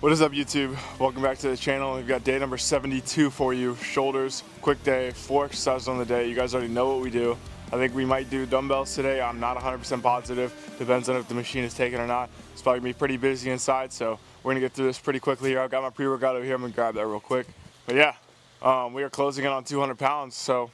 What is up, YouTube? Welcome back to the channel. We've got day number 72 for you. Shoulders, quick day, 4 exercises on the day. You guys already know what we do. I think we might do dumbbells today. I'm not 100% positive. Depends on if the machine is taken or not. It's probably gonna be pretty busy inside, so we're gonna get through this pretty quickly here. I've got my pre-workout over here. I'm gonna grab that real quick. But yeah, we are closing in on 200 pounds. So,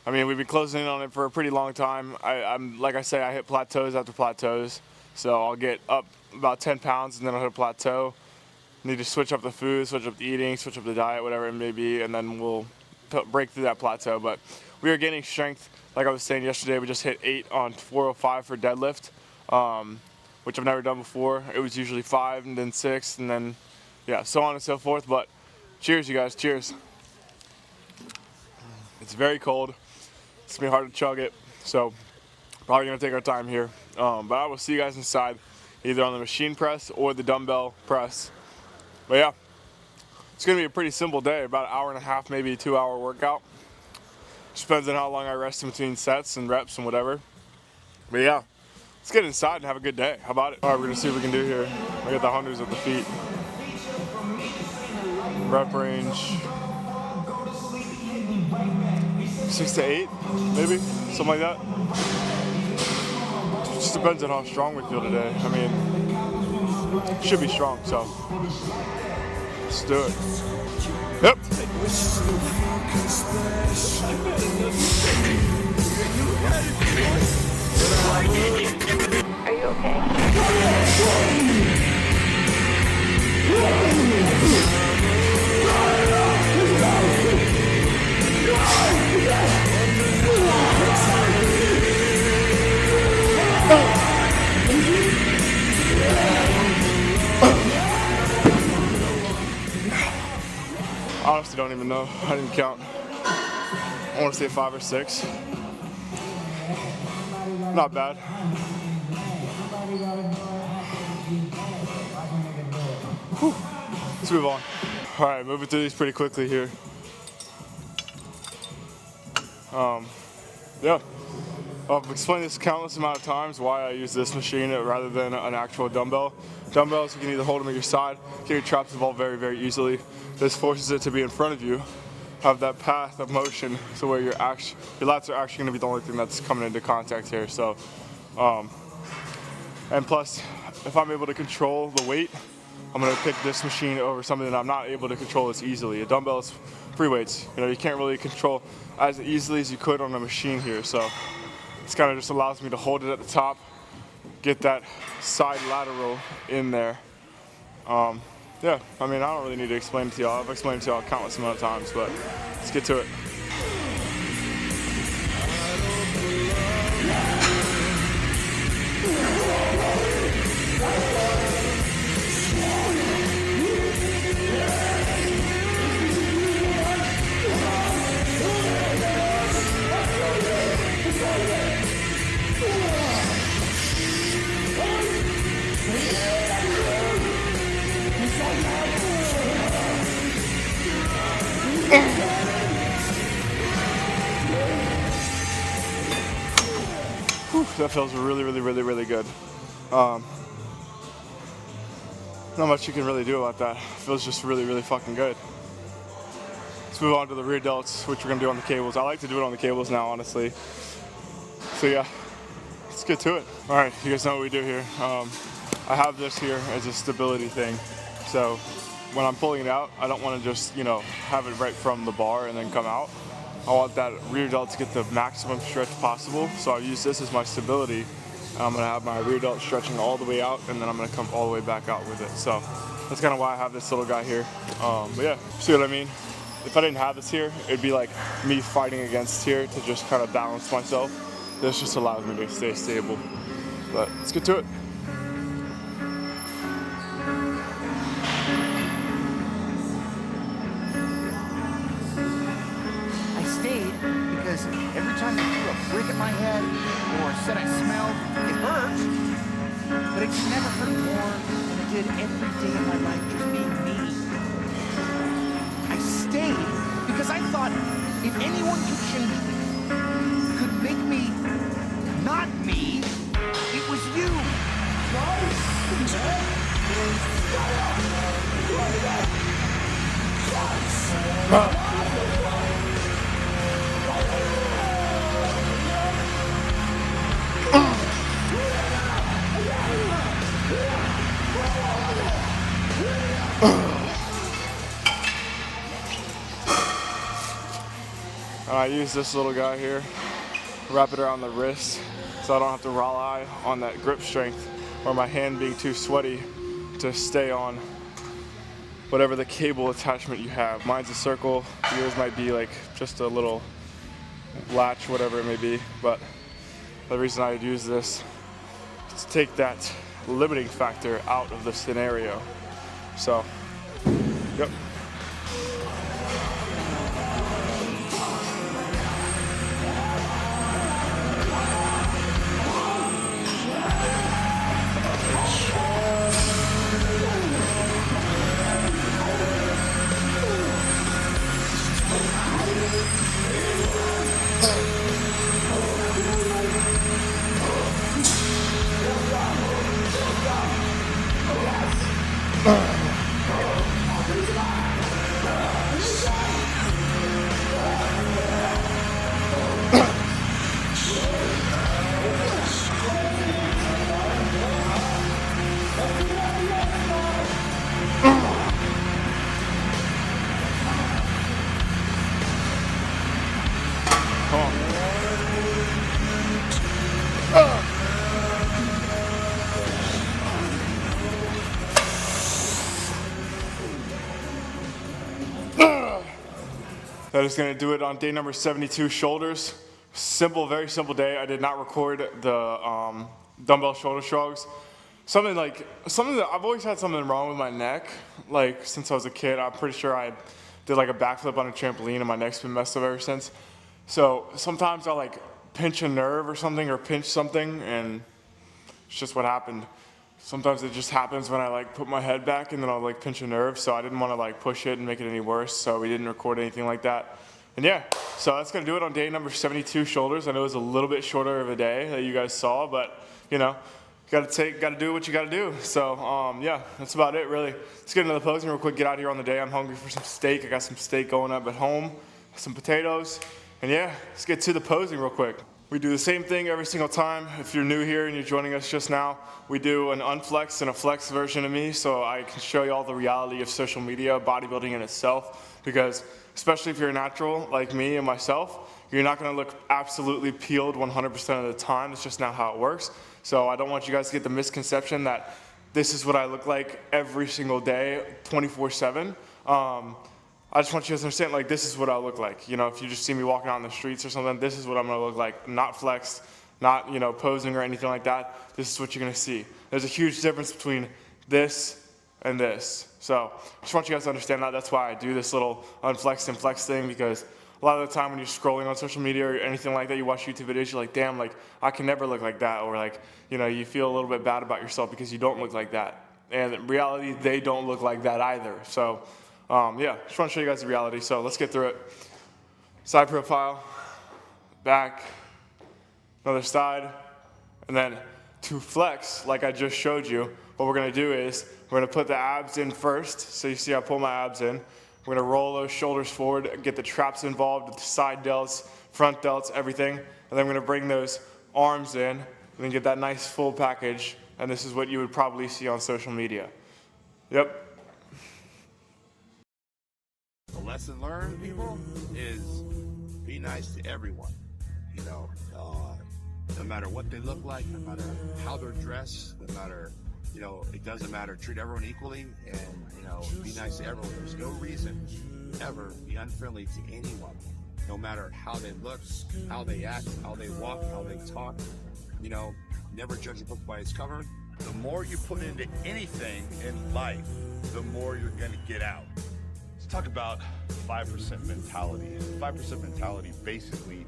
I mean, we've been closing in on it for a pretty long time. I'm like I say, I hit plateaus after plateaus. So I'll get up about 10 pounds and then I'll hit a plateau. Need to switch up the food, switch up the eating, switch up the diet, whatever it may be, and then we'll break through that plateau. But we are gaining strength. Like I was saying yesterday, we just hit 8 on 405 for deadlift, which I've never done before. It was usually 5 and then 6 and then, yeah, so on and so forth. But cheers, you guys, cheers. It's very cold. It's gonna be hard to chug it, so probably gonna take our time here. But I will see you guys inside, either on the machine press or the dumbbell press. But yeah, it's gonna be a pretty simple day, about an hour and a half, maybe a 2-hour workout. Just depends on how long I rest in between sets and reps and whatever. But yeah, let's get inside and have a good day. How about it? All right, we're gonna see what we can do here. I got the hundreds at the feet. Rep range, 6 to 8, maybe, something like that. Just depends on how strong we feel today. I mean, should be strong, so let's do it. Yep. Are you okay? Honestly, don't even know. I didn't count. I want to say 5 or 6. Not bad. Whew. Let's move on. All right, moving through these pretty quickly here. Yeah. I've explained this countless amount of times why I use this machine rather than an actual dumbbell. Dumbbells, you can either hold them at your side, get your traps involved very, very easily. This forces it to be in front of you, have that path of motion, so where your lats are actually going to be the only thing that's coming into contact here. So, and plus, if I'm able to control the weight, I'm going to pick this machine over something that I'm not able to control as easily. A dumbbell is free weights. You know, you can't really control as easily as you could on a machine here. So, this kind of just allows me to hold it at the top, get that side lateral in there. Yeah, I mean, I don't really need to explain it to y'all. I've explained it to y'all countless amount of times, but let's get to it. Whew, that feels really, really, really, really good. Not much you can really do about that. It feels just really, really fucking good. Let's move on to the rear delts, which we're gonna do on the cables. I like to do it on the cables now, honestly. So yeah, let's get to it. All right, you guys know what we do here. I have this here as a stability thing. So when I'm pulling it out, I don't want to just, you know, have it right from the bar and then come out. I want that rear delt to get the maximum stretch possible. So I use this as my stability. I'm gonna have my rear delt stretching all the way out, and then I'm gonna come all the way back out with it. So that's kind of why I have this little guy here. But yeah, see what I mean? If I didn't have this here, it'd be like me fighting against here to just kind of balance myself. This just allows me to stay stable. But let's get to it. I stayed because every time I threw a brick at my head or said I smelled, it hurt. But it never hurt more than it did every day of my life just being me. I stayed because I thought if anyone could change me, could make me not me, it was you. I use this little guy here, wrap it around the wrist so I don't have to rely on that grip strength or my hand being too sweaty to stay on whatever the cable attachment you have. Mine's a circle, yours might be like just a little latch, whatever it may be, but the reason I use this is to take that limiting factor out of the scenario. So, yep. That is going to do it on day number 72, shoulders. Simple, very simple day. I did not record the dumbbell shoulder shrugs. Something that I've always had something wrong with my neck. Like since I was a kid, I'm pretty sure I did like a backflip on a trampoline and my neck's been messed up ever since. So sometimes I'll like pinch a nerve or something, or pinch something, and it's just what happened. Sometimes it just happens when I like put my head back and then I'll like pinch a nerve, so I didn't want to like push it and make it any worse, so we didn't record anything like that. And yeah, so that's gonna do it on day number 72, shoulders. I know it was a little bit shorter of a day that you guys saw, but you know, gotta do what you gotta do. So yeah, that's about it really. Let's get into the posing real quick, get out of here on the day. I'm hungry for some steak. I got some steak going up at home, some potatoes, and yeah, let's get to the posing real quick. We do the same thing every single time. If you're new here and you're joining us just now, we do an unflex and a flex version of me, so I can show you all the reality of social media, bodybuilding in itself, because especially if you're a natural like me and myself, you're not gonna look absolutely peeled 100% of the time. It's just not how it works. So I don't want you guys to get the misconception that this is what I look like every single day, 24/7. I just want you to understand, like, this is what I look like. You know, if you just see me walking out on the streets or something, this is what I'm gonna look like. Not flexed, not, you know, posing or anything like that. This is what you're gonna see. There's a huge difference between this and this. So I just want you guys to understand that. That's why I do this little unflexed and flex thing, because a lot of the time when you're scrolling on social media or anything like that, you watch YouTube videos, you're like, damn, like, I can never look like that. Or like, you know, you feel a little bit bad about yourself because you don't look like that. And in reality, they don't look like that either. So yeah, just want to show you guys the reality, so let's get through it. Side profile, back, another side, and then to flex, like I just showed you, what we're going to do is we're going to put the abs in first. So you see I pull my abs in. We're going to roll those shoulders forward, get the traps involved, the side delts, front delts, everything, and then we're going to bring those arms in and then get that nice full package, and this is what you would probably see on social media. Yep. The lesson learned, people, is be nice to everyone. You know, no matter what they look like, no matter how they're dressed, no matter, you know, it doesn't matter. Treat everyone equally, and, you know, be nice to everyone. There's no reason ever be unfriendly to anyone, no matter how they look, how they act, how they walk, how they talk. You know, never judge a book by its cover. The more you put into anything in life, the more you're going to get out. Talk about 5% mentality. 5% mentality basically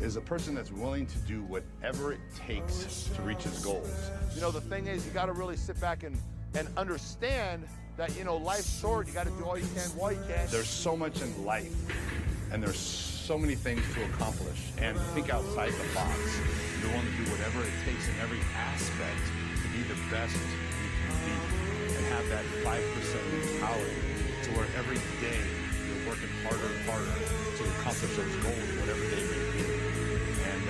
is a person that's willing to do whatever it takes to reach his goals. You know, the thing is, you got to really sit back and understand that, you know, life's short. You got to do all you can while you can. There's so much in life, and there's so many things to accomplish, and think outside the box. You're willing to do whatever it takes in every aspect to be the best you can be and have have that 5% mentality to where every day you're working harder and harder to accomplish those goals, whatever they may be. And,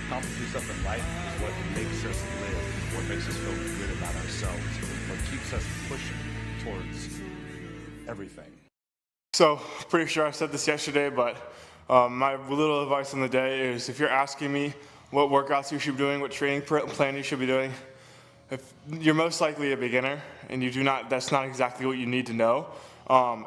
accomplishing stuff in life is what makes us live, what makes us feel good about ourselves, what keeps us pushing towards everything. So, pretty sure I said this yesterday, but my little advice on the day is if you're asking me what workouts you should be doing, what training plan you should be doing, if you're most likely a beginner and you do not, that's not exactly what you need to know.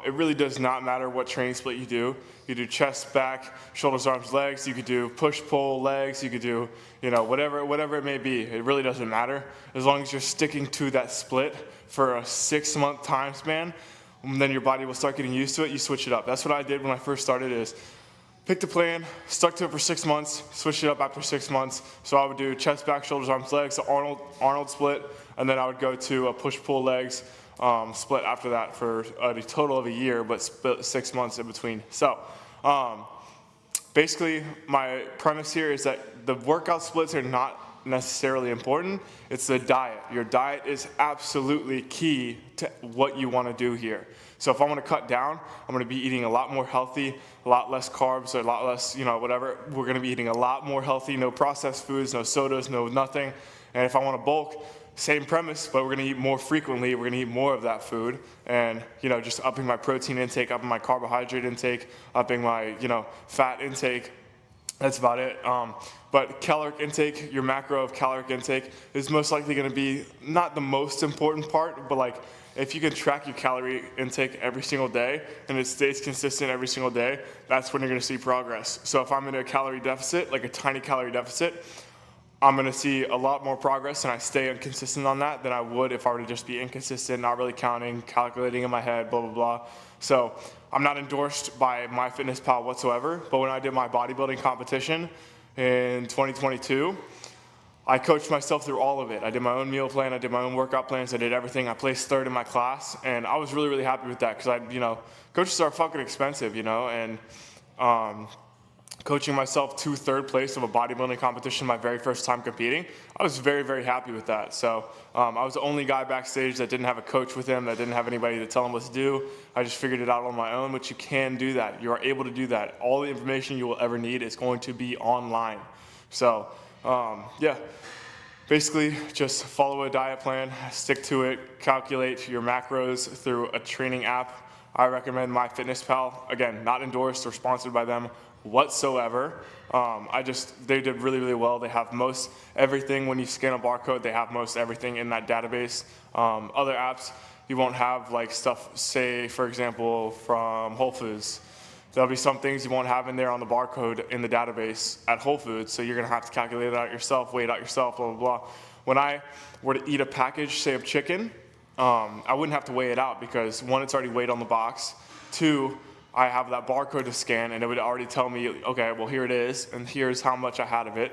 It really does not matter what training split you do. You do chest, back, shoulders, arms, legs. You could do push, pull, legs. You could do, whatever it may be. It really doesn't matter. As long as you're sticking to that split for a 6-month time span, then your body will start getting used to it. You switch it up. That's what I did when I first started is picked a plan, stuck to it for 6 months, switched it up after 6 months. So I would do chest, back, shoulders, arms, legs, the Arnold split, and then I would go to a push, pull, legs split after that for a total of a year, but split 6 months in between. So basically, my premise here is that the workout splits are not necessarily important. It's the diet. Your diet is absolutely key to what you want to do here. So if I want to cut down, I'm going to be eating a lot more healthy, a lot less carbs, a lot less, whatever. We're going to be eating a lot more healthy, no processed foods, no sodas, no nothing. And if I want to bulk, same premise, but we're going to eat more frequently. We're going to eat more of that food, and just upping my protein intake, upping my carbohydrate intake, upping my fat intake. That's about it. But caloric intake, your macro of caloric intake, is most likely going to be not the most important part, but if you can track your calorie intake every single day and it stays consistent every single day, that's when you're going to see progress. So if I'm in a calorie deficit, like a tiny calorie deficit, I'm going to see a lot more progress, and I stay inconsistent on that than I would if I were to just be inconsistent, not really counting, calculating in my head, blah, blah, blah. So I'm not endorsed by MyFitnessPal whatsoever, but when I did my bodybuilding competition in 2022, I coached myself through all of it. I did my own meal plan, I did my own workout plans, I did everything. I placed third in my class, and I was really, really happy with that because coaches are fucking expensive, and coaching myself to third place of a bodybuilding competition my very first time competing, I was very, very happy with that. So I was the only guy backstage that didn't have a coach with him, that didn't have anybody to tell him what to do. I just figured it out on my own, which you can do that. You are able to do that. All the information you will ever need is going to be online. So basically just follow a diet plan, stick to it, calculate your macros through a training app. I recommend MyFitnessPal. Again, not endorsed or sponsored by them whatsoever. They did really, really well. They have most everything. When you scan a barcode, they have most everything in that database. Other apps, you won't have stuff, say, for example, from Whole Foods. There'll be some things you won't have in there on the barcode in the database at Whole Foods, so you're gonna have to calculate it out yourself, weigh it out yourself, blah, blah, blah. When I were to eat a package, say, of chicken, I wouldn't have to weigh it out because 1, it's already weighed on the box. 2, I have that barcode to scan, and it would already tell me, okay, well, here it is, and here's how much I had of it,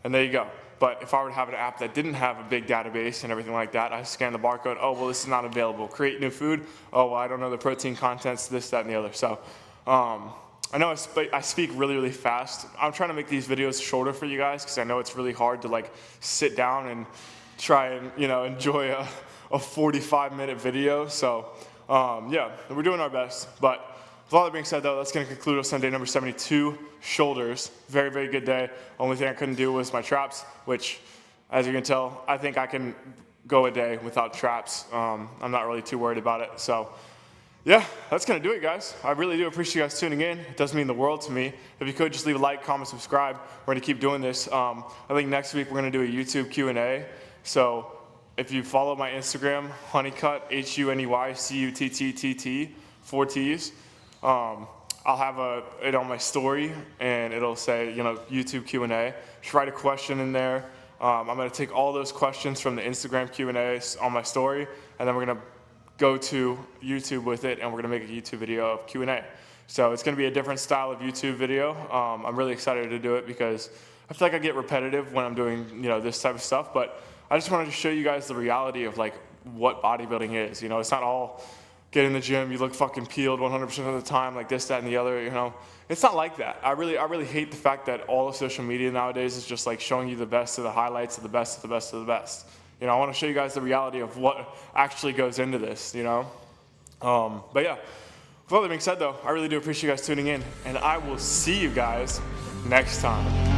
and there you go. But if I were to have an app that didn't have a big database and everything like that, I scan the barcode, oh, well, this is not available. Create new food, oh, well, I don't know the protein contents, this, that, and the other. So I know I speak really, really fast. I'm trying to make these videos shorter for you guys because I know it's really hard to sit down and try and enjoy a 45-minute video. So we're doing our best. But with all that being said, though, that's going to conclude us on day number 72, shoulders. Very, very good day. Only thing I couldn't do was my traps, which, as you can tell, I think I can go a day without traps. I'm not really too worried about it. So yeah, that's going to do it, guys. I really do appreciate you guys tuning in. It does mean the world to me. If you could, just leave a like, comment, subscribe. We're going to keep doing this. I think next week we're going to do a YouTube Q&A. So if you follow my Instagram, Honeycutt, HUNEYCUTTTT, 4 T's, I'll have it on my story, and it'll say, YouTube Q&A. Just write a question in there. I'm going to take all those questions from the Instagram Q&As on my story, and then we're going to go to YouTube with it, and we're going to make a YouTube video of Q&A. So it's going to be a different style of YouTube video. I'm really excited to do it because I feel like I get repetitive when I'm doing this type of stuff, but I just wanted to show you guys the reality of what bodybuilding is. It's not all get in the gym, you look fucking peeled 100% of the time, like this, that, and the other. It's not like that. I really hate the fact that all of social media nowadays is just showing you the best of the highlights of the best of the best of the best. You know, I want to show you guys the reality of what actually goes into this, you know. But yeah, with all that being said though, I really do appreciate you guys tuning in, and I will see you guys next time.